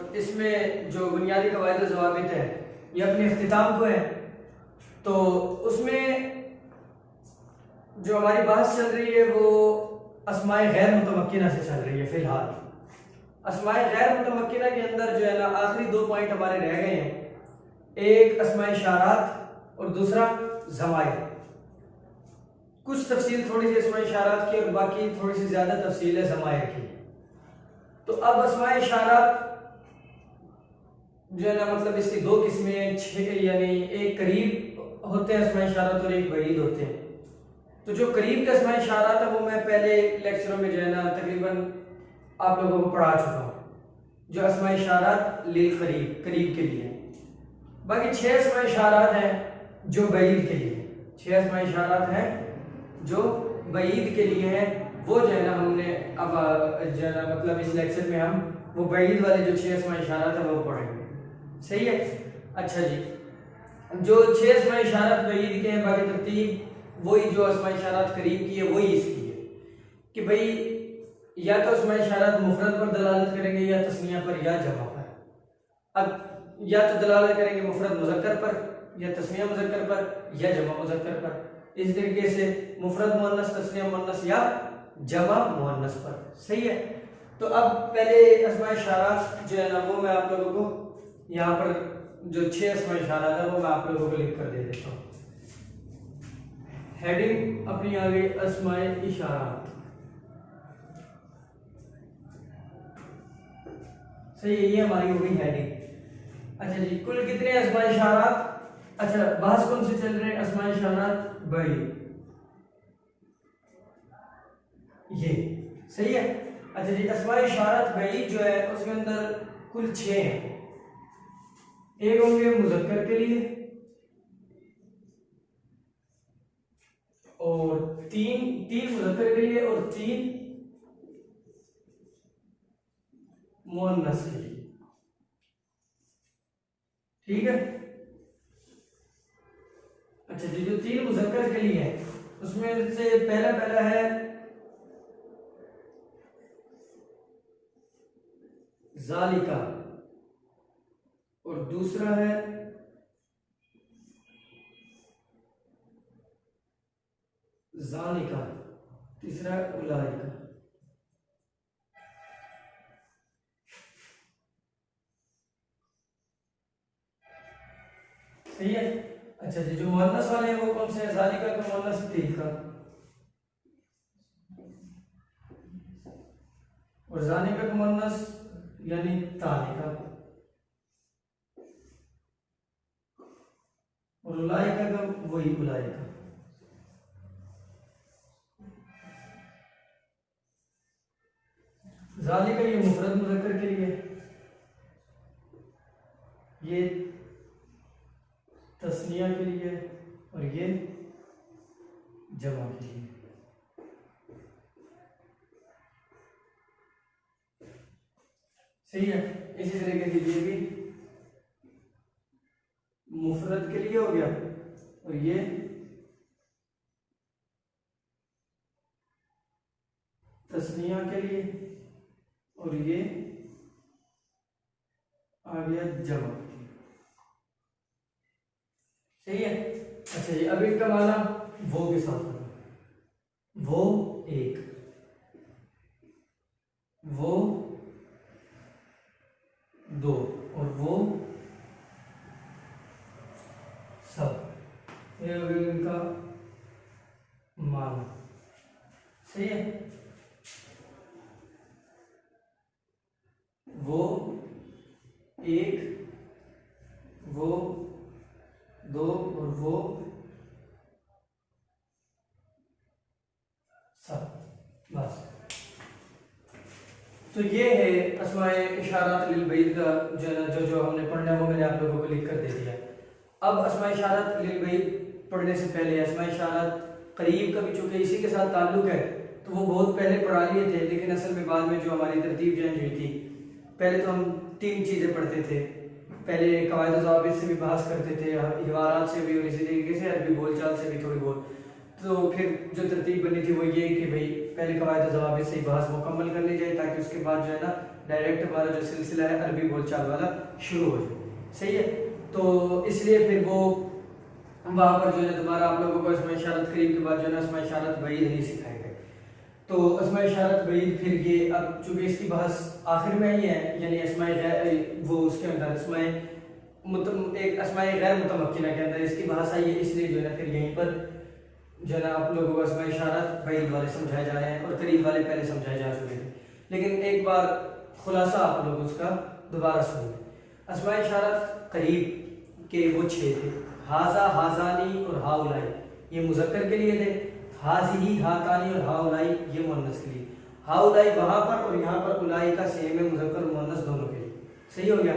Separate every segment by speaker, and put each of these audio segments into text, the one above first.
Speaker 1: और इसमें जो बुनियादी कवायद और ज़वाबित है ये अपने इख्तिताम को है। तो उसमें जो हमारी बहस चल रही है वो अस्माए गैर मुतमक्किना से चल रही है। फिलहाल अस्माए गैर मुतमक्किना के अंदर जो है ना आखिरी 2 पॉइंट हमारे रह गए हैं, एक अस्माए इशारात और दूसरा ज़माइर। कुछ तफसील थोड़ी सी अस्माए इशारात की और बाकी थोड़ी सी ज़्यादा तफसील है ज़माइर की। तो अब अस्माए इशारात जो है ना मतलब इसकी 2 किस्में 6 यानी एक करीब होते हैं अस्माए इशारात और एक बईद होते हैं। तो जो करीब के अस्माए इशारात है वो मैं पहले लेक्चरों में जो है ना तकरीबन आप लोगों को पढ़ा चुका हूँ, जो अस्माए इशारात लिल करीब करीब के लिए। बाकी 6 अस्माए इशारात हैं जो बईद के लिए, 6 अस्माए इशारात हैं जो बईद के लिए हैं। वो जो है ना हमने अब जो है ना मतलब इस लेक्चर में हम वो बईद वाले जो 6 अस्माए इशारात हैं वो पढ़ेंगे। सही है। अच्छा जी, जो 6 अस्माए इशारात बईद के हैं, बाकी तरतीब वही जो अस्माए इशारात करीब की है वही इसकी है कि भाई या तो अस्माए इशारात मुफरद पर दलालत करेंगे या तस्निया पर या जमा पर। अब या तो दलालत करेंगे मुफरद मुज़क्कर पर या तस्निया मुज़क्कर पर या जमा मुज़क्कर पर। इस तरीके से मुफरद मुअन्नस तस्निया मुअन्नस या जमा मुअन्नस पर। सही है। तो अब पहले अस्माए इशारात जो है ना वो मैं आप लोगों को यहाँ पर जो 6 अस्माए इशारात है वो मैं आप लोगों को लिख कर दे देता हूँ। हेडिंग अपनी आ गई अस्माए इशारात। सही है, ये हमारी हो गई हेडिंग। अच्छा जी, कुल कितने अस्माए इशारात? अच्छा, बहस कौन से चल रहे हैं? अस्माए इशारात बई, ये सही है। अच्छा जी, अस्माए इशारात बई जो है उसके अंदर कुल 6 हैं। एक होंगे मुज़क्कर के लिए और तीन मुज़क्कर के लिए और 3 मुअन्नस के लिए। ठीक है। अच्छा जी, जो 3 मुज़क्कर के लिए है उसमें से पहला है ज़ालिका और दूसरा है ज़ालिका, तीसरा उलाइका। सही है। अच्छा जी, जो मुअन्नस वाले हैं वो कौन से हैं? ज़ालिका का मुअन्नस तिलका और ज़ालिका का मुअन्नस यानी तालिका और उलाइका का वही उलाइका। ज़ालिका ये मुफरद मुज़क्कर के लिए, ये तस्निया के लिए और ये जमा के लिए। सही है। इसी तरीके से ये भी मुफरद के लिए हो गया और ये तस्निया के लिए और ये आ गया जमा। सही है। अच्छा जी, अब इनका माना वो के साथ होगा, वो एक, वो 2 और वो सब, ये हो गया इनका माना। सही है। वो एक, वो 2 और वो सब, बस। तो ये है अस्माए इशारात लिल बईद का जो हमने पढ़ना है वो मैंने आप लोगों को लिख कर दे दिया। अब अस्माए इशारात लिल बईद पढ़ने से पहले अस्माए इशारात करीब का भी चूंकि इसी के साथ ताल्लुक है तो वो बहुत पहले पढ़ा लिए थे, लेकिन असल में बाद में जो हमारी तरतीब चेंज हुई थी, पहले तो हम 3 चीज़ें पढ़ते थे। पहले कवायद ज़वाबित से भी बहस करते थे, हिवारात से भी और इसी तरीके से अरबी बोलचाल से भी थोड़ी बहुत। तो फिर जो तरतीब बनी थी वो ये कि भाई पहले कवायद ज़वाबित से ही बहस मुकम्मल कर ली जाए ताकि उसके बाद जो है ना डायरेक्ट हमारा जो सिलसिला है अरबी बोलचाल वाला शुरू हो जाए। सही है, तो इसलिए फिर वो वहाँ पर जो है दोबारा आप लोगों को अस्मा इशारत करीब के बाद जो है ना अस्मा इशारत बईद नहीं सिखाए गए। तो अस्मा इशारत बईद फिर ये अब चूंकि इसकी बहस आखिर में ही है, यानी अस्माए वो उसके अंदर एक अस्माए गैर मुतमक्किना के अंदर इसकी बहस आई है, इसलिए जो है ना फिर यहीं पर जो है ना आप लोगों को अस्मा इशारत बईद वाले समझाए जा रहे हैं और करीब वाले पहले समझाए जा चुके थे। लेकिन एक बार खुलासा आप लोग उसका दोबारा सुनिए। अस्मा इशारत करीब के वो 6 थे, हाजा, हाजानी और हाउलाई ये मुज़क्कर के लिए थे, हाज़िही, हातानी और हाउलाई ये मुअन्नस के लिए। हाउलाई वहां पर और यहाँ पर उलाई का सेम है, मुज़क्कर और मुअन्नस दोनों के लिए। सही हो गया।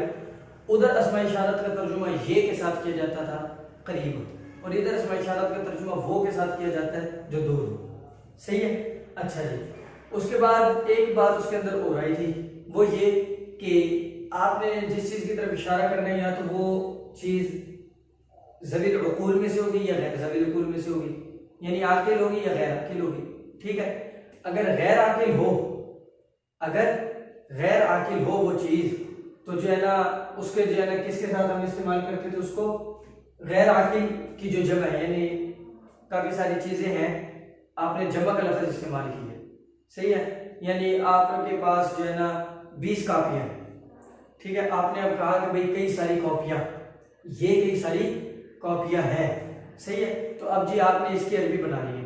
Speaker 1: उधर अस्मा इशारत का तर्जुमा ये के साथ किया जाता था करीब, और इधर अस्मा इशारत का तर्जुमा वो के साथ किया जाता है जो दूर हो। सही है। अच्छा जी, उसके बाद एक बात उसके अंदर हो रही थी, वो ये कि आपने जिस चीज़ की तरफ इशारा करना है या तो वो चीज़ ज़वील उकूल में से होगी या गैर ज़वील उकूल में से होगी, यानी आकिल होगी या गैर आकिल होगी। ठीक है, अगर गैर आकिल हो, अगर गैर आकिल हो वो चीज़, तो जो है ना उसके जो है ना किसके साथ हम इस्तेमाल करते थे उसको, गैर आकिल की जो जमा है, यानी काफ़ी सारी चीज़ें हैं आपने जमा का लफ्ज़ इस्तेमाल की है। सही है, यानी आपके पास जो है ना 20 कापियाँ हैं। ठीक है, आपने अब कहा कि भाई कई सारी कॉपियाँ, ये कई सारी कॉपियाँ हैं। सही है, तो अब जी आपने इसकी अरबी बनानी है,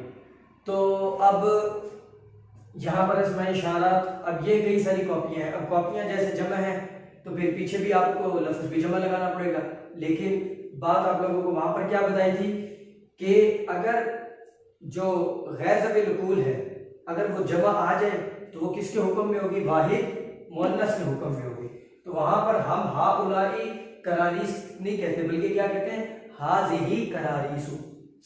Speaker 1: तो अब यहाँ पर इसमें इशारात, अब ये कई सारी कॉपियाँ हैं, अब कॉपियाँ जैसे जमा है तो फिर पीछे भी आपको लफ्ज़ भी जमा लगाना पड़ेगा। लेकिन बात आप लोगों को वहाँ पर क्या बताई थी कि अगर जो गैर ज़वील उकूल है अगर वो जमा आ जाए तो वो किसके हुक्म में होगी, वाहिद मुअन्नस के हुक्म में होगी। तो वहाँ पर हम हाउलाई करारीस नहीं कहते, बल्कि क्या कहते हैं, हाज़िही करारीसु।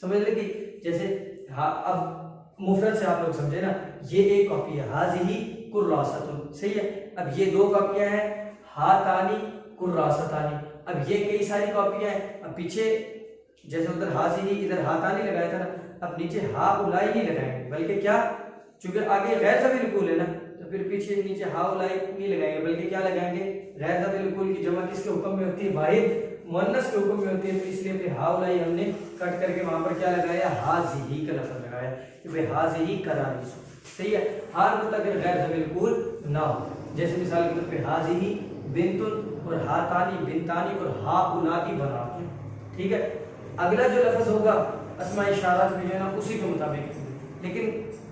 Speaker 1: समझ लगी? जैसे अब मुफरद से आप लोग समझे ना, ये एक कॉपी है हाज़िही कुर्रासतुन। सही है, अब ये 2 कॉपियाँ हैं हातानी कुर्रासतानी। अब ये कई सारी कॉपियाँ हैं, अब पीछे जैसे उधर हाज़िही इधर हातानी लगाया था ना, अब नीचे हाउलाई नहीं लगाएंगे, बल्कि क्या, चूंकि आगे गैर ज़वील उकूल है ना, तो फिर पीछे नीचे हाउलाई नहीं लगाएंगे, बल्कि क्या लगाएंगे, गैर ज़वील उकूल की जमा किसके हुक्म में होती है, वाहिद मुअन्नस के हुक्म में होती है। तो इसलिए फिर हाउलाई हमने कट करके वहां पर क्या लगाया, हाज़िही का लफ्ज़ लगाया कि भाई हाज़िही करारीसु। सही है, हाल को अगर गैर ज़वील उकूल ना हो, जैसे मिसाल के तौर पे हाज़िही बिंतुन और हातानी बिंतानी और हाउलाती बनाते। ठीक है, अगला जो लफ्ज़ होगा अस्मा इशारात में जो है ना उसी के मुताबिक, लेकिन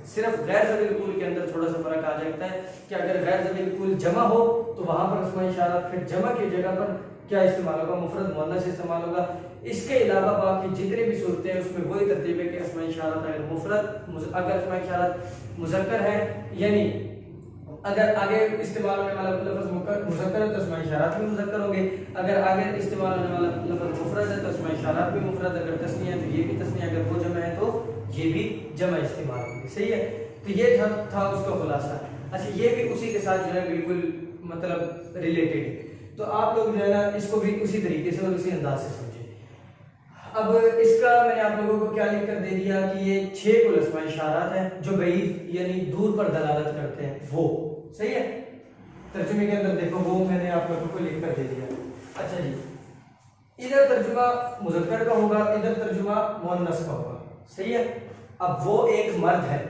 Speaker 1: सिर्फ गैर ज़वील उकूल के अंदर थोड़ा सा फर्क आ जाता है कि अगर गैर ज़वील उकूल जमा हो तो वहां पर अस्मा इशारात फिर जमा की जगह पर क्या इस्तेमाल होगा, मुफरद मुअन्नस इस्तेमाल होगा। इसके अलावा बाकी जितने भी सूरतें हैं उसमें वही तरतीब है कि अस्मा इशारात अगर मुफरद, अगर अस्मा इशारात मुज़क्कर है, यानी अगर आगे इस्तेमाल होने वाला लफ्ज़ मुज़क्कर है तो अस्मा इशारात भी मुज़क्कर होंगे, अगर आगे इस्तेमाल होने वाला लफ्ज़ मुफरद है तो अस्मा इशारात भी मुफरद, अगर तस्निया है तो ये भी तस्निया, अगर वो जमा है तो ये भी जमा इस्तेमाल होंगे। सही है, तो ये था उसका खुलासा। अच्छा, ये भी उसी के साथ जो है बिल्कुल मतलब रिलेटेड है, तो आप लोग जो है ना इसको भी उसी तरीके से और उसी अंदाज से समझे। अब इसका मैंने आप लोगों को क्या लिख कर दे दिया कि ये 6 कुल अस्मा इशारात हैं जो बईद यानी दूर पर दलालत करते हैं वो। सही है, तर्जुमे के अंदर देखो वो मैंने आप लोगों को लिख कर दे दिया। अच्छा जी, इधर तर्जुमा मुज़क्कर का होगा, इधर तर्जुमा मुअन्नस का होगा। सही है, अब वो एक मर्द है,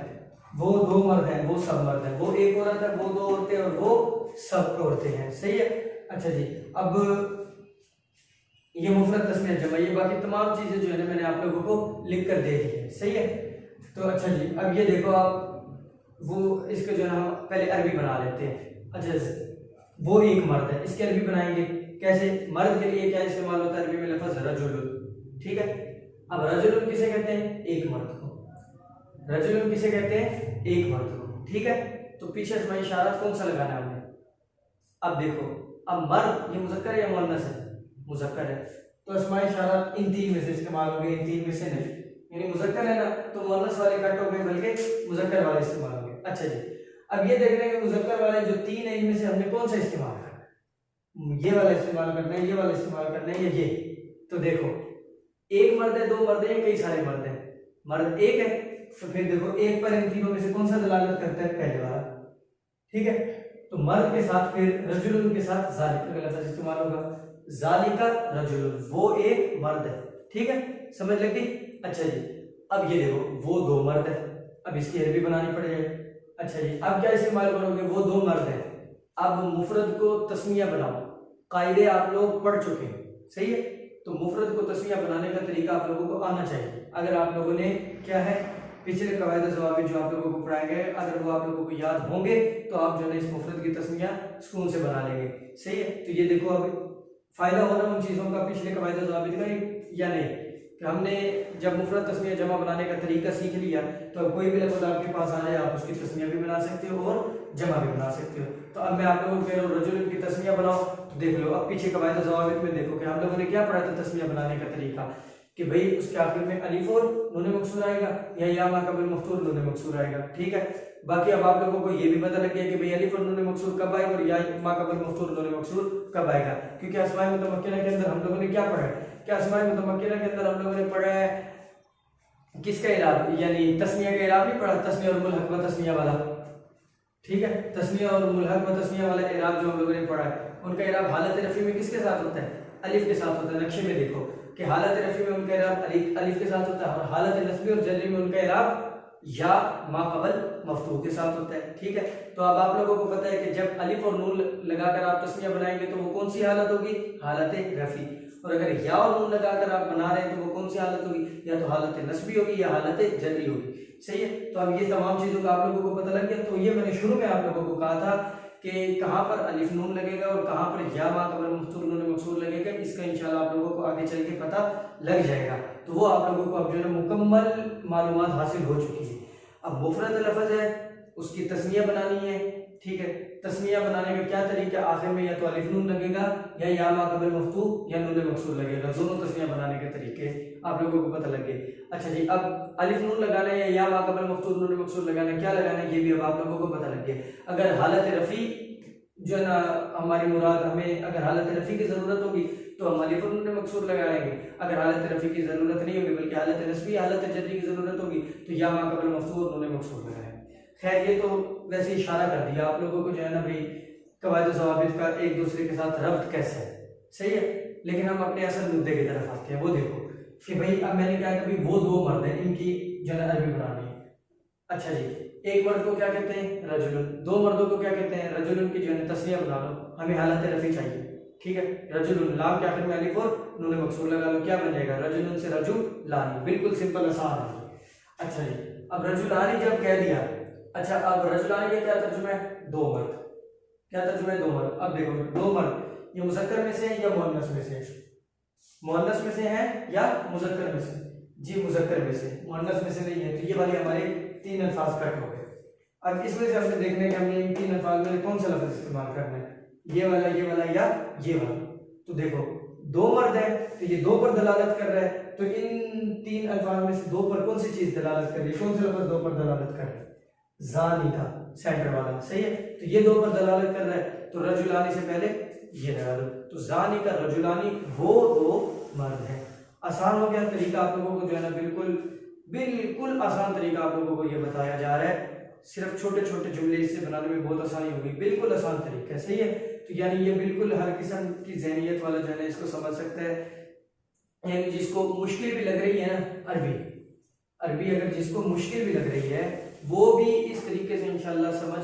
Speaker 1: वो 2 मर्द हैं, वो सब मर्द हैं, वो एक औरत है, वो 2 औरतें और वो सब औरतें हैं। सही है। अच्छा जी, अब ये मुफरद तस्नीया जमा, ये बाकी तमाम चीजें जो है ना मैंने आप लोगों को लिख कर दे दी है। सही है, तो अच्छा जी, अब ये देखो आप वो इसके जो है ना पहले अरबी बना लेते हैं। अच्छा, वो एक मर्द है, इसकी अरबी बनाएंगे कैसे, मर्द के लिए क्या इस्तेमाल होता है अरबी में, लफ्ज़ रजुलुन। ठीक है, अब रजुलुन किसे कहते हैं, एक मर्द को। रजुलुन किसे कहते हैं, एक मर्द को। ठीक है, तो पीछे इसमें इशारा कौन सा लगाना है हमने। अब देखो, अब मर्द ये मुज़क्कर है या मुअन्नस है, मुज़क्कर है, तो इसमें इशारा इन 3 में से इस्तेमाल हो गए, इन 3 में से नहीं, यानी मुज़क्कर है ना तो मुअन्नस वाले कट हो गए, बल्कि मुज़क्कर वाले इस्तेमाल हो गए। अच्छा जी, अब ये देख रहे हैं कि मुज़क्कर वाले जो 3 है इनमें से हमने कौन सा इस्तेमाल करना है, ये वाला इस्तेमाल करना है, ये वाला इस्तेमाल करना है, ये। तो देखो, एक मर्द है, 2 मर्द है, कई सारे मर्द हैं, मर्द एक है, तो फिर देखो एक पर इन तीनों में से कौन सा दलालत करता है, पहले वाला। ठीक है, तो मर्द के साथ फिर रजुलन के साथ जालिका का लफ्ज इस्तेमाल होगा, जालिका रजुलन, वो एक मर्द है। ठीक है, समझ लगी? अच्छा जी, अब ये देखो वो दो मर्द है, अब इसकी अरबी बनानी पड़ेगी। अच्छा जी, अब क्या इस्तेमाल करोगे? वो दो मर्द है, अब मुफरद को तस्निया बनाओ। कायदे आप लोग पढ़ चुके हैं, सही है? तो मुफरद को तस्निया बनाने का तरीका आप लोगों को आना चाहिए। अगर आप लोगों ने क्या है पिछले कवायद जवाब जो आप लोगों को पढ़ाए गए, अगर वो आप लोगों को याद होंगे तो आप जो है इस मुफरद की तस्निया सुकून से बना लेंगे। सही है, तो ये देखो अब फायदा हो रहा है उन चीज़ों का पिछले कवायद जवाब का या नहीं, कि हमने जब मुफरद तस्निया जमा बनाने का तरीका सीख लिया तो अब कोई भी लफ्ज़ आपके पास आ जाए आप उसकी तस्निया भी बना सकते हो और जमा भी बना सकते हो। तो अब मैं आप लोगों को कह रहा हूँ रजुल की तस्निया बनाओ, तो देख लो अब पीछे कवायद जवाब में देखो कि हम लोगों ने क्या पढ़ा था तस्निया बनाने का तरीका, कि भाई उसके आखिर में अलिफ और नून मकसूर आएगा या मा कबल मफ्तूर नून मकसूर आएगा। ठीक है, बाकी अब आप लोगों को ये भी पता लग गया कि भाई अलिफ और नून मकसूर कब आएगा और या मा कबल मफ्तूर नून मकसूर कब आएगा, क्योंकि अस्माए मुतमक्किना के अंदर हम लोगों ने क्या पढ़ा है, क्या अस्माए मुतमक्किना के अंदर हम लोगों ने पढ़ा है किसका इराब, यानी तस्निया का इराब नहीं पढ़ा, तस्निया और मुल्हक व तस्निया वाला। ठीक है, तस्निया और मुल्हक व तस्निया वाला इराब जो हम लोगों ने पढ़ा है उनका इराब हालत रफी में किसके साथ होता है? अलिफ के साथ होता है। नक्शे में देखो कि हालत रफी में उनका इराब अलिफ के साथ होता है और हालत नस्बी और जर्री में उनका इराब या मा कबल मफ्तूह के साथ होता है। ठीक है, तो अब आप लोगों को पता है कि जब अलिफ और नून लगाकर आप तस्निया बनाएंगे तो वो कौन सी हालत होगी? हालत रफी। और अगर या और नून लगाकर आप बना रहे हैं तो वो कौन सी हालत होगी? या तो हालत नस्बी होगी या हालत जर्री होगी। सही है, तो अब ये तमाम चीज़ों का आप लोगों को पता लग गया। तो ये मैंने शुरू में आप लोगों को कहा था कि कहाँ पर अलिफ नून लगेगा और कहाँ पर या मा कबल मफ्तूर नून मकसूर लगेगा, इसका इंशाल्लाह आप लोगों को आगे चल के पता लग जाएगा। तो वो आप लोगों को अब जो है मुकम्मल मालूमात हासिल हो चुकी है। अब मुफरद लफ्ज़ है उसकी तस्निया बनानी है। ठीक है, तस्निया बनाने का क्या तरीका? आखिर में या तो अलिफ नून लगेगा या मा कबल मफ्तूह या नून मकसूर लगेगा, दोनों तस्निया बनाने के तरीके आप लोगों को पता लग गए। अच्छा जी, अब अलिफ नून लगाना है या मा कबल मफ्तूह नून मकसूर लगाना है, क्या लगाना है ये भी अब आप लोगों को पता लग गया। अगर हालत रफ़ी जो है ना हमारी मुराद, हमें अगर हालत रफ़ी की ज़रूरत होगी तो हम अलिफ नून मकसूर लगाएंगे, अगर हालत रफ़ी की ज़रूरत नहीं होगी बल्कि हालत नस्बी हालत जर्री की ज़रूरत होगी तो या मा कबल मफ्तूह नून मकसूर लगाएंगे। खैर ये तो वैसे इशारा कर दिया आप लोगों को जो है ना भाई कवायद ज़वाबित का एक दूसरे के साथ रब्त कैसे है। सही है, लेकिन हम अपने असल मुद्दे की तरफ आते हैं। वो देखो कि भाई अब मैंने कहा कि भाई वो दो मर्द हैं, इनकी जो है अरबी बनानी है। अच्छा जी, एक मर्द को क्या कहते हैं? रजुलन। दो मर्दों को क्या कहते हैं? रजुलन की जो है तस्निया बना लो, हमें हालत रफ़ी चाहिए। ठीक है, रजुलन लाम के आखिर में अलिफ और नून मकसूर लगा लो, क्या बन जाएगा? रजुलन से रजुलानी, बिल्कुल सिंपल आसान है। अच्छा जी, अब रजुलानी जब कह दिया, अच्छा अब रजुलानी का क्या तर्जुमा है? दो मर्द। क्या तर्जुमा है? दो मर्द। अब देखो दो मर्द ये मुज़क्कर में से है या मुअन्नस में से? मुअन्नस में से है या मुज़क्कर में से? जी मुज़क्कर में से, मुअन्नस में से नहीं है। तो ये वाली हमारे तीन अल्फाज कट हो गए। अब इसमें से हमने देखने का हमने इन तीन अल्फाज में कौन सा लफ्ज़ इस्तेमाल करना है, ये वाला या ये वाला। तो देखो दो मर्द है तो ये दो पर दलालत कर रहा है, तो इन तीन अल्फाज में से दो पर कौन सी चीज दलालत कर रही है? कौन सा लफ्ज़ दो पर दलालत कर रहा है? ज़ानी का सेंटर वाला। सही है, तो ये दो पर दलालत कर रहा है, तो रजुलानी से पहले ये लगा दो, तो ज़ानी का रजुलानी वो दो मर्द है। आसान हो गया तरीका, आप लोगों को जो है ना बिल्कुल आसान तरीका आप लोगों को ये बताया जा रहा है। सिर्फ छोटे छोटे जुमले इससे बनाने में बहुत आसानी होगी, बिल्कुल आसान तरीका है। सही है, तो यानी ये बिल्कुल हर किस्म की ज़हनियत वाला जो है ना इसको समझ सकता है। यानी जिसको मुश्किल भी लग रही है ना अरबी अगर जिसको मुश्किल भी लग रही है वो भी इस तरीके से इंशाल्लाह समझ,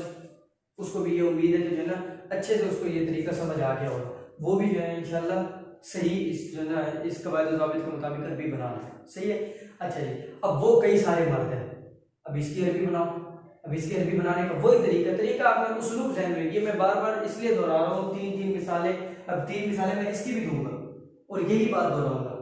Speaker 1: उसको भी ये उम्मीद है कि जो है ना अच्छे से उसको ये तरीका समझ आ गया होगा, वो भी जो है इंशाल्लाह सही इस जो है ना इस कवायद ज़ाबित के मुताबिक अरबी बना रहा है। सही है। अच्छा जी, अब वो कई सारे मर्द हैं, अब इसकी अरबी बनाओ। अब इसकी अरबी बनाने का वही तरीका आपने उस्लूब ज़हन में, ये मैं बार बार इसलिए दोहरा रहा हूँ, तीन मिसालें। अब तीन मिसालें मैं इसकी भी दूंगा और यही बात दोहराऊंगा,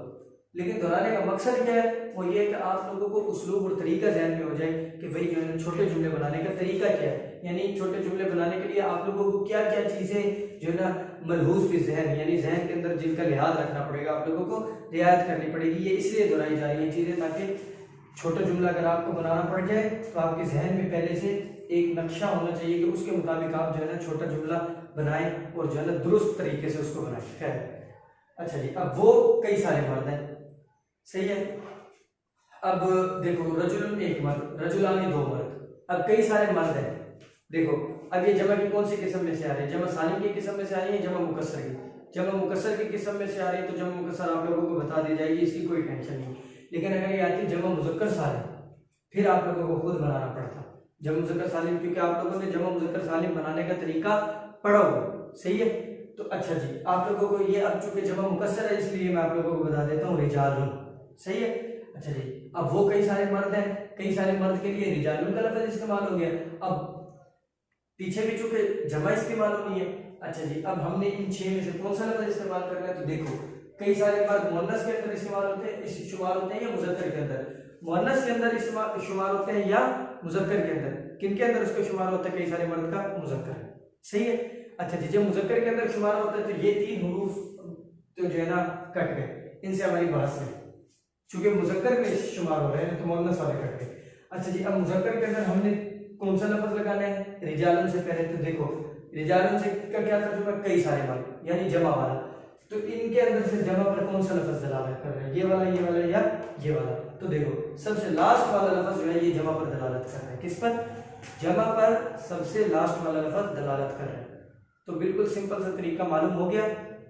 Speaker 1: लेकिन दोहराने का मकसद क्या है? वो ये कि आप लोगों को उस्लूब और तरीका ज़हन में हो जाए कि भाई जो है छोटे जुमले बनाने का तरीका क्या है। यानी छोटे जुमले बनाने के लिए आप लोगों को क्या क्या चीज़ें जो है ना मलहूज़ फिल ज़हन, यानी जहन के अंदर जिनका लिहाज रखना पड़ेगा, आप लोगों को रियायत करनी पड़ेगी। ये इसलिए दोहराई जा रही है चीज़ें ताकि छोटा जुमला अगर आपको बनाना पड़ जाए तो आपके जहन में पहले से एक नक्शा होना चाहिए कि उसके मुताबिक आप जो है ना छोटा जुमला बनाएं और जो है ना दुरुस्त तरीके से उसको बनाएं। खैर अच्छा जी, अब वो कई सारे मर्द हैं। सही है, अब देखो रजुलन एक मर्द, रजुलानी दो मर्द, अब कई सारे मर्द हैं। देखो अब ये जमा की कौन सी किस्म में से आ रही है? जमा सालिम की किस्म में से आ रही है, जमा मुकस्सर की? जमा मुकस्सर की किस्म में से आ रही है तो जमा मुकस्सर आप लोगों को बता दी जाएगी, इसकी कोई टेंशन नहीं। लेकिन अगर ये आती जमा मुज़क्कर सालिम, फिर आप लोगों को खुद बनाना पड़ता जमा मुज़क्कर सालिम, क्योंकि आप लोगों ने जमा मुज़क्कर सालिम बनाने का तरीका पढ़ा हुआ, सही है। तो अच्छा जी, आप लोगों को ये अब चूंकि जमा मुकस्सर है इसलिए मैं आप लोगों को बता देता हूँ रिजालुन, सही है। अच्छा जी, अब वो कई सारे मर्द हैं, कई सारे मर्द के लिए रिजालुन का लफ्ज़ इस्तेमाल हो गया। अब पीछे भी चूंकि जमा इस्तेमाल होनी है। अच्छा जी, अब हमने इन 6 में से कौन सा लफ्ज़ इस्तेमाल करना है? तो देखो, कई सारे मर्द मुअन्नस के अंदर इस्तेमाल होते हैं, इस शुमार होते हैं या मुज़क्कर के अंदर? मुअन्नस के अंदर इस्तेमाल शुमार होते हैं या मुज़क्कर के अंदर? किन के अंदर उसको शुमार होता है? कई सारे मर्द का मुज़क्कर, सही है। अच्छा जी, जब मुज़क्कर के अंदर शुमार होता है तो ये 3 हुरूफ तो जो है ना कट गए, इनसे हमारी बहस है, चूंकि मुज़क्कर में शुमार हो रहे हैं तो मुअन्नस वाले कट गए। अच्छा जी, अब मुज़क्कर के अंदर हमने कौन सा लफ्ज़ लगाना है? रिजालन से पहले तो देखो, रिजालन से का क्या तर्जुमा? कई सारे मर्द, यानी जमा वाला। तो इनके अंदर से जमा पर कौन सा लफ्ज़ दलालत कर रहा है? ये वाला या ये वाला? तो देखो, सबसे लास्ट वाला लफ्ज़ जो है ये जमा पर दलालत कर रहा है। किस पर? जमा पर सबसे लास्ट वाला लफ्ज़ दलालत कर रहा है। तो बिल्कुल सिंपल सा तरीका मालूम हो गया।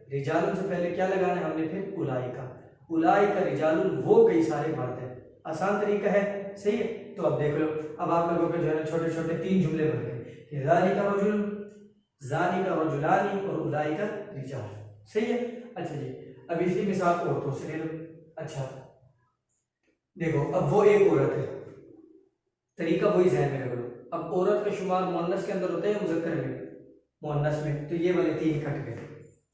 Speaker 1: रिजालुन से पहले क्या लगाना है हमने? फिर उलाइका। उलाइका रिजालुन, वो कई सारे मर्द हैं। आसान तरीका है, सही है। तो अब देख लो, अब आप लोगों के जो है ना छोटे छोटे 3 जुमले बन गए, ज़ालिका रजुल, ज़ालिका रजुलानी और उलाइका रिजाल, सही है। अच्छा जी, अब इसी मिसाल औरतों से ले लो। अच्छा देखो, अब वो एक औरत है, तरीका वही ज़हन में रख लो। अब औरत का शुमार मुअन्नस के अंदर होता है मुज़क्कर में? मुअन्नस में, तो ये वाले 3 कट गए।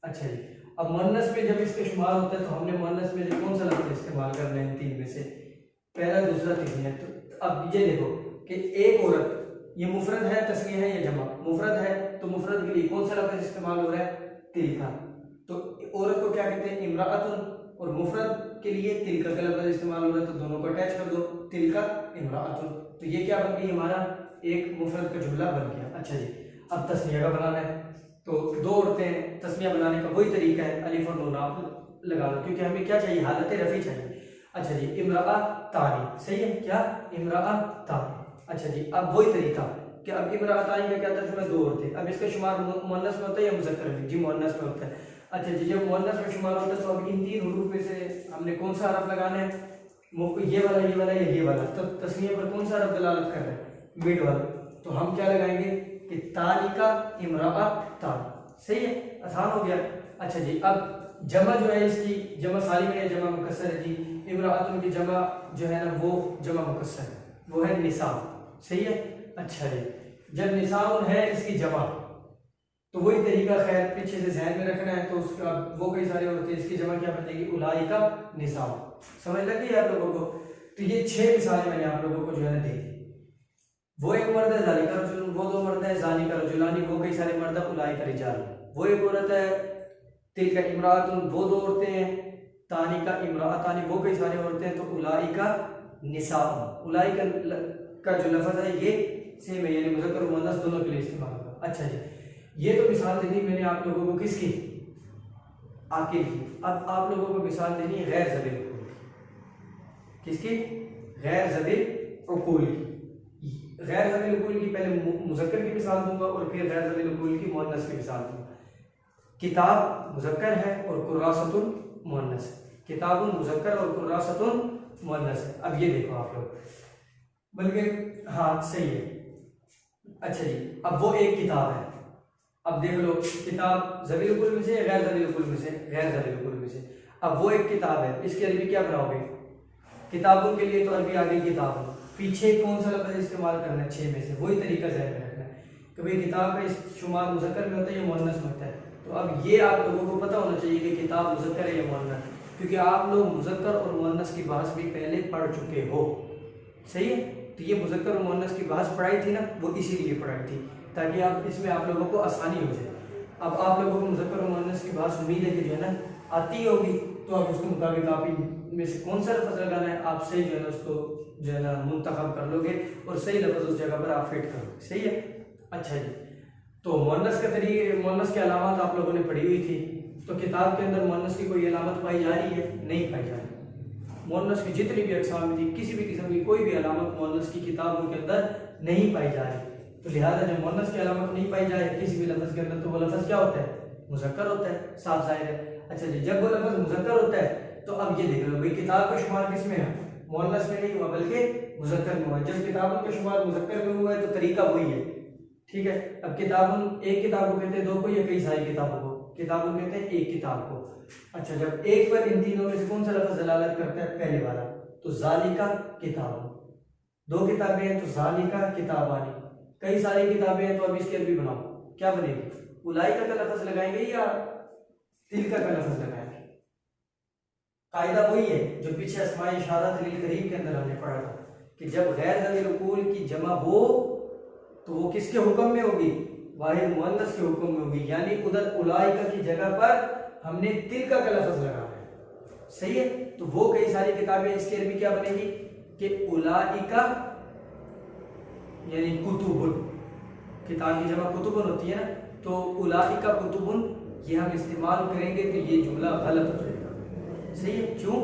Speaker 1: अच्छा जी, अब मुअन्नस में जब इसका शुमार होता है तो हमने मुअन्नस में कौन सा लफ्ज़ इस्तेमाल करना है? इन 3 में से पहला, दूसरा, तीसरा। तो अब ये देखो कि एक औरत, ये मुफरद है, तस्नीह है या जमा? मुफरद है, तो मुफरद के लिए कौन सा लफ्ज़ इस्तेमाल हो रहा है? तिलका। तो औरत को क्या कहते हैं? इमराअतुन। और मुफरद के लिए तिलका का लफ्ज़ इस्तेमाल हो रहा है, तो दोनों को अटैच कर दो, तिलका इमराअतुन। तो ये क्या बन गई? हमारा एक मुफरद का जुमला बन गया। अच्छा जी, अब तस्निया का बनाना है, तो 2 औरतें, तस्निया बनाने का वही तरीका है, अलिफ और नून आप लगा लो, क्योंकि हमें क्या चाहिए? हालत रफ़ी चाहिए। अच्छा जी, इमराअतानी, सही है क्या? इमराअतानी। अच्छा जी, अब वही तरीका कि अब इमराअतानी का क्या तर्जुमा? 2 औरतें। अब इसका शुमार मुअन्नस में होता है या मुज़क्कर में? जी मुअन्नस में होता है। अच्छा जी, जब मुअन्नस में शुमार होता है तो अब इन 3 हुरूफ में से हमने कौन सा हरफ लगाना है? ये वाला या ये वाला? तो तस्निया पर कौन सा हरफ दलालत कर रहा है? मिड वाला। तो हम क्या लगाएंगे कि तालिका इमराअतानी, सही है, आसान हो गया। अच्छा जी, अब जमा जो है इसकी, जमा सालिम है या जमा मुकस्सर है? जी इमराअतुन की जमा जो है ना वो जमा मुकस्सर है, वो है निसा, सही है। अच्छा जी, जब निसाउन है इसकी जमा, तो वही तरीका खैर पीछे से ध्यान में रखना है। तो उसका वो कई सारे होते हैं, इसकी जमा क्या बनेगी? उलाइका निसाउ। समझ लग गई आप लोगों को? तो ये 6 मिसालें मैंने आप लोगों को जो है ना दी। वो एक मर्द है ज़ालिका रजुल, वो 2 मर्द है ज़ालिका रजुलानी, वो कई सारे मर्द है उलाइका रिजाल। वो एक औरत है तिलका इमराअतुन, वो 2 औरतें हैं, तानिका इमराअतानी, वो कई सारे औरतें हैं, तो उलाइका निसाउन। उलाइका का जो लफ्ज़ है ये सेम है, यानी मुज़क्कर और मुअन्नस दोनों के लिए इस्तेमाल होगा। अच्छा जी, ये तो मिसाल देनी मैंने आप लोगों को किसकी? आकिल की। अब आप लोगों को मिसाल देनी है गैर ज़बिल उकूल की। किसकी? गैर ज़बिल उकूल की। गैर ज़बिल उकूल की पहले मुज़क्कर की मिसाल दूंगा और फिर गैर ज़बिल उकूल की मुअन्नस की मिसाल दूंगा। किताब मुज़क्कर है और कुर्रासतुन मुअन्नस है। किताबुन मुज़क्कर और कुर्रासतुन मुअन्नस है। अब ये देखो आप लोग, बल्कि हाँ सही है। अच्छा जी, अब वो एक किताब है। अब देख लो, किताब ज़मीर कुल में से या गैर ज़मीर कुल में से? गैर ज़मीर कुल में से। अब वो एक किताब है, इसकी अरबी क्या बनाओगे? किताबों के लिए तो अरबी आ गई किताब, पीछे कौन सा लफ्ज़ इस्तेमाल करना है? 6 में से वही तरीका ज़हन में रखना है कि भाई किताब का इस शुमार मुज़क्कर में होता है या मुअन्नस में होता है। तो अब ये आप लोगों को पता होना चाहिए कि किताब मुज़क्कर है या मुअन्नस, क्योंकि आप लोग मुज़क्कर और मुअन्नस की बहस भी पहले पढ़ चुके हो, सही है। तो ये मुज़क्कर और मुअन्नस की बहस पढ़ाई थी ना, वो इसीलिए पढ़ाई थी ताकि आप इसमें आप लोगों को आसानी हो जाए। अब आप लोगों को मुज़क्कर और मुअन्नस की बहस उम्मीद है कि जो है ना आती होगी, तो आप उसके मुताबिक आप इनमें से कौन सा लफ्ज़ लगाना है आप सही जो है ना उसको जो है ना मुंतखब कर लोगे और सही लफ्ज़ उस जगह पर आप फिट करोगे, सही है। अच्छा जी, तो मुअन्नस का तरीके, मुअन्नस की अलामत आप लोगों ने पढ़ी हुई थी। तो किताब के अंदर मुअन्नस की कोई अलामत पाई जा रही है? नहीं पाई जा रही। मुअन्नस की जितनी भी अक़साम थी, किसी भी किस्म की कोई भी अलामत मुअन्नस की किताबों के अंदर नहीं पाई जा रही। तो लिहाजा जब मुअन्नस की अलामत नहीं पाई जाए किसी भी लफ्ज़ के अंदर तो वो लफ्ज़ क्या होता है, मुज़क्कर होता है, साफ जाहिर है। अच्छा जी, जब वो लफ्ज़ मुज़क्कर होता है तो अब ये देख लो भाई, किताब का शुमार किस में है, मुअन्नस में नहीं हुआ बल्कि मुज़क्कर में हुआ। जब किताबों का शुमार मुज़क्कर में हुआ है तो तरीका वही है, ठीक है। अब किताबुन, एक किताब को कहते हैं दो को या कई सारी किताबों को, किताबुन कहते हैं एक किताब को। अच्छा, जब एक पर इन तीनों में से कौन सा लफ्ज़ दलालत करता है, पहले वाला, तो ज़ालिका किताब। दो किताबें हैं तो ज़ालिका किताबानी, कई सारी किताबें हैं तो अब इसकी अरबी बनाओ, क्या बनेगी, उलाइका का लफ्ज़ लगाएंगे या तिलका का लफ्ज़ लगाएंगे। कायदा वही है जो पीछे अस्माए इशारत लिल करीब के अंदर हमने पढ़ा था कि जब गैर ज़मीर उकूल की जमा हो तो वो किसके हुक्म में होगी, वाहिद मुअन्नस के हुक्म में होगी। यानी उधर उलाइका की जगह पर हमने तिलका का लफ्ज़ लगाना है, सही है। तो वो कई सारी किताबें, इसकी अरबी क्या बनेगी कि उलाइका यानी कुतुबुन, किताब की जमा कुतुबुन होती है ना, तो उलाइका कुतुबुन ये हम इस्तेमाल करेंगे तो ये जुमला गलत हो जाएगा, सही है। क्यों,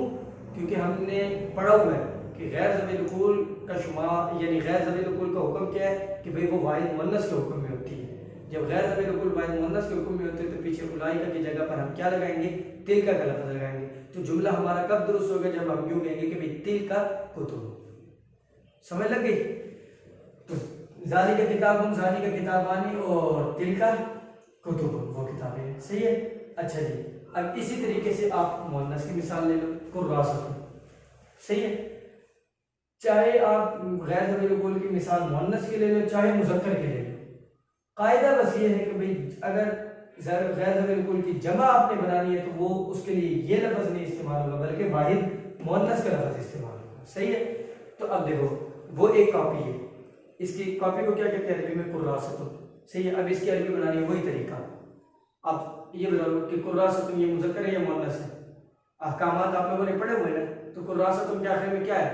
Speaker 1: क्योंकि हमने पढ़ा हुआ है कि गैर ज़मीर उकूल का शुमार यानी गैर ज़मीर उकूल का हुक्म क्या है कि भाई वो वाहिद मुअन्नस के हुक्म में होती है। जब गैर ज़मीर उकूल वाहिद मुअन्नस के हुक्म में होते हैं तो पीछे उलाइका की जगह पर हम क्या लगाएंगे, तिलका का लफ्ज़ लगाएंगे। तो जुमला हमारा कब दुरुस्त होगा, जब हम यूँ कहेंगे कि भाई तिलका कुतुब। समझ लग गई। तो ज़ालिका किताबुन, ज़ालिका किताबानी और तिलका कुतुबुन वो किताबें हैं, सही है। अच्छा जी, अब इसी तरीके से आप मुअन्नस की मिसाल ले लो, कुर्रासतुन, सही है। चाहे आप गैर ज़मीर उकूल की मिसाल मुअन्नस की ले लो चाहे मुज़क्कर की ले लो, कायदा बस ये है कि भाई अगर गैर ज़मीर उकूल की जमा आपने बनानी है तो वो उसके लिए ये लफ्ज़ नहीं इस्तेमाल होगा बल्कि वाहिद मुअन्नस का लफ्ज़ इस्तेमाल होगा, सही है। तो अब देखो वो एक कॉपी है, इसकी कॉपी को क्या कहते हैं अरबी में, कुर्रासतुन, सही है। अब इसकी अरबी बनानी है वही तरीका। अब ये बताओ कि कुर्रासतुन ये मुज़क्कर है या मुअन्नस है, अहकामात आप लोगों ने पढ़े हुए ना। तो कुर्रासतुन के आखिर में क्या है,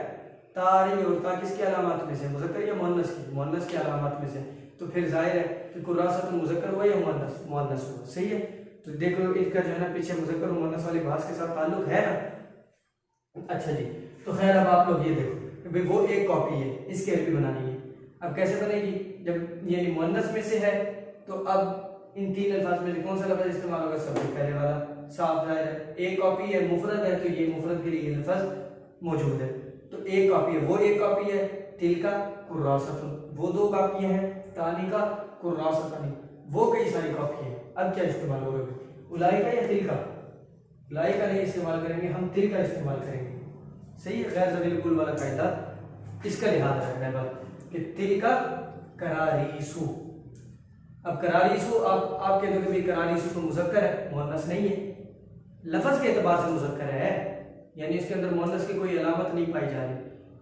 Speaker 1: तारी, और ता किसकी अलामत में से, मुज़क्कर या मुअन्नस की, मुअन्नस की अलामत में से। तो फिर जाहिर है कि कुर्रासतुन मुज़क्कर हुआ या मुअन्नस, मुअन्नस हुआ, सही है। तो देखो इसका जो है ना पीछे मुज़क्कर और मुअन्नस वाली बात के साथ ताल्लुक है ना। अच्छा जी, तो खैर अब आप लोग ये देखो भाई वो एक कॉपी है, इसकी अरबी बनानी है। अब कैसे बनेगी, जब यानी मुअन्नस में से है तो अब इन तीन अल्फाज में से कौन सा लफ्ज़ इस्तेमाल होगा, सबसे पहले वाला, साफ जाहिर है। एक कॉपी है, मुफरद है, तो ये मुफरद के लिए लफ्ज़ मौजूद है, तो एक कॉपी है। वो एक कॉपी है तिलका कुर्रासतुन, वो दो कॉपियां हैं तानिका कुर्रासतनी, वो कई सारी कॉपी है। अब क्या इस्तेमाल होगा, उलाइका या तिलका, उलाइका नहीं इस्तेमाल करेंगे हम, तिलका इस्तेमाल करेंगे, सही है। गैर ज़मीर उकूल वाला कायदा इसका लिहाज रखना है बस कि तिलका करारीसु। अब करारीसु आप कह दोगे भाई करारीसु तो मुज़क्कर है, मुअन्नस नहीं है, लफ्ज़ के एतबार से मुज़क्कर है, यानी इसके अंदर मुअन्नस की कोई अलामत नहीं पाई जा रही।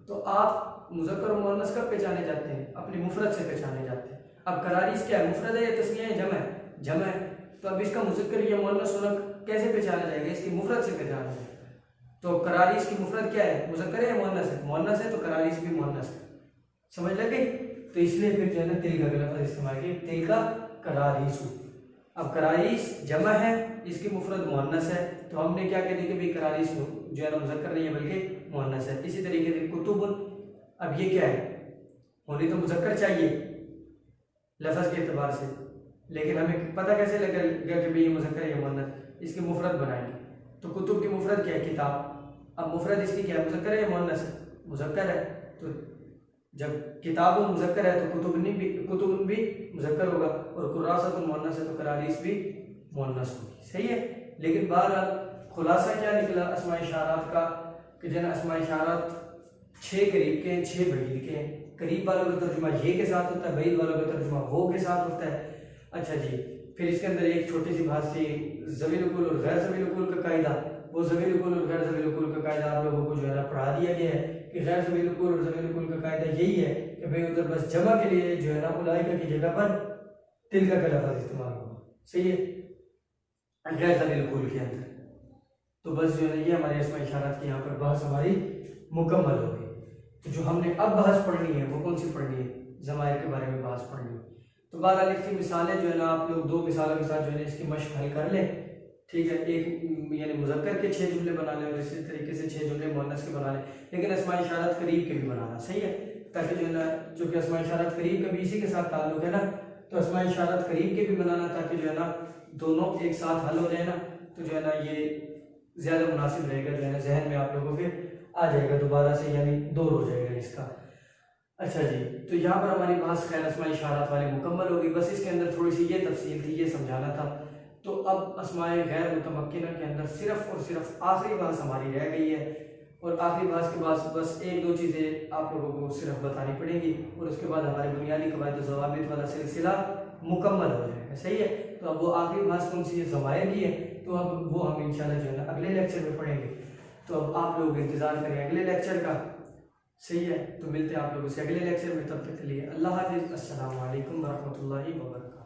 Speaker 1: तो आप मुज़क्कर और मुअन्नस कब पहचाने जाते हैं, अपनी मुफरद से पहचाने जाते हैं। अब करारीस क्या है, मुफरद है या तस्निया है, जमा है, जमा है। तो अब इसका मुज़क्कर या मुअन्नस होना कैसे पहचाना जाएगा, इसकी मुफरद से पहचाना जाएगा। तो करारीस की मुफरद क्या है, मुज़क्कर है या मुअन्नस है, मुअन्नस है, तो करारीस भी मुअन्नस है, समझ लगे। तो इसलिए फिर जो है ना तिलका का लफ्ज़ इस्तेमाल किया, तिलका करारीसु। अब करारीस जमा है, इसकी मुफरद मुअन्नस है, तो हमने क्या कह दिया कि भाई करारीस जो है ना मुज़क्कर नहीं है बल्कि मुअन्नस है। इसी तरीके से कुतुबुन, अब ये क्या है, होनी तो मुज़क्कर चाहिए लफ्ज़ के एतबार से, लेकिन हमें पता कैसे लगेगा कि भाई ये मुज़क्कर है या मुअन्नस, इसकी मुफरद बनाएंगे। तो कुतुब की मुफरद क्या है, किताब। अब मुफरद इसकी क्या है, मुज़क्कर है या मुअन्नस है, मुज़क्कर है। तो जब किताब मुज़क्कर है तो कुतुब भी मुज़क्कर होगा, और कुर्रासतुन मुअन्नस है तो करारीस भी मुअन्नस होगी, सही है। लेकिन बहरहाल खुलासा क्या निकला अस्माए इशारात का कि जन अस्माए इशारात 6 करीब के हैं, 6 बईद के हैं। करीब वालों का तर्जुमा ये के साथ होता है, बईद वालों का तर्जुमा वो के साथ होता है। अच्छा जी, फिर इसके अंदर एक छोटी सी बात थी, ज़मीर उकूल और गैर ज़मीर उकूल का कायदा। वो ज़मीर उकूल और गैर ज़मीर उकूल का कायदा आप लोगों को जो है ना पढ़ा दिया गया है कि गैर ज़मीर उकूल और ज़मीर उकूल का कायदा यही है कि भाई उधर बस जमा के लिए जो है ना उलाइका की जगह पर तिलका का लफ्ज़ इस्तेमाल होगा, सही है, गैर ज़मीर उकूल के अंदर। तो बस जो है ये हमारे अस्माए इशारात की यहाँ पर बहस हमारी मुकम्मल हो गई। तो जो हमने अब बहस पढ़नी है वो कौन सी पढ़नी है, ज़माइर के बारे में बहस पढ़नी है। तो बहरहाल इसकी मिसालें जो है ना आप लोग 2 मिसालों के साथ जो है इसकी मशक हल कर लें, ठीक है। एक यानी मुज़क्कर के 6 जुमले बना लें और इसी तरीके से 6 जुमले मुअन्नस के बना लें, लेकिन अस्माए इशारात करीब के भी बनाना, सही है, ताकि जो है ना जो कि अस्माए इशारत करीब का भी इसी के साथ ताल्लुक है ना, तो अस्माए इशारत करीब के भी बनाना ताकि जो है ना दोनों एक साथ हल हो जाए ना, तो जो है ना ये ज़्यादा मुनासिब रहेगा, जो है ना जहन में आप लोगों के आ जाएगा दोबारा से, यानी दूर हो जाएगा इसका। अच्छा जी, तो यहाँ पर हमारी बहस खैर अस्माए इशारत वाली मुकम्मल होगी। बस इसके अंदर थोड़ी सी ये तफसील थी, ये समझाना था। तो अब अस्माए गैर मुतमक्किना के अंदर सिर्फ और सिर्फ आखिरी बहस हमारी रह गई है, और आखिरी बहस के बाद बस एक दो चीज़ें आप लोगों को सिर्फ बतानी पड़ेंगी, और उसके बाद हमारे बुनियादी कवायद ज़वाबित वाला सिलसिला मुकम्मल हो जाएगा। सही है, तो अब वो आखिरी बहस कौन सी है, ज़मायर की है, तो अब वो हम इंशाल्लाह जो है ना अगले लेक्चर में पढ़ेंगे। तो अब आप लोग इंतज़ार करें अगले लेक्चर का। सही है, तो मिलते हैं आप लोगों से अगले लेक्चर में। तब तक के लिए अल्लाह हाफ़िज़, अस्सलामु अलैकुम वरहमतुल्लाहि वबरकातुहू।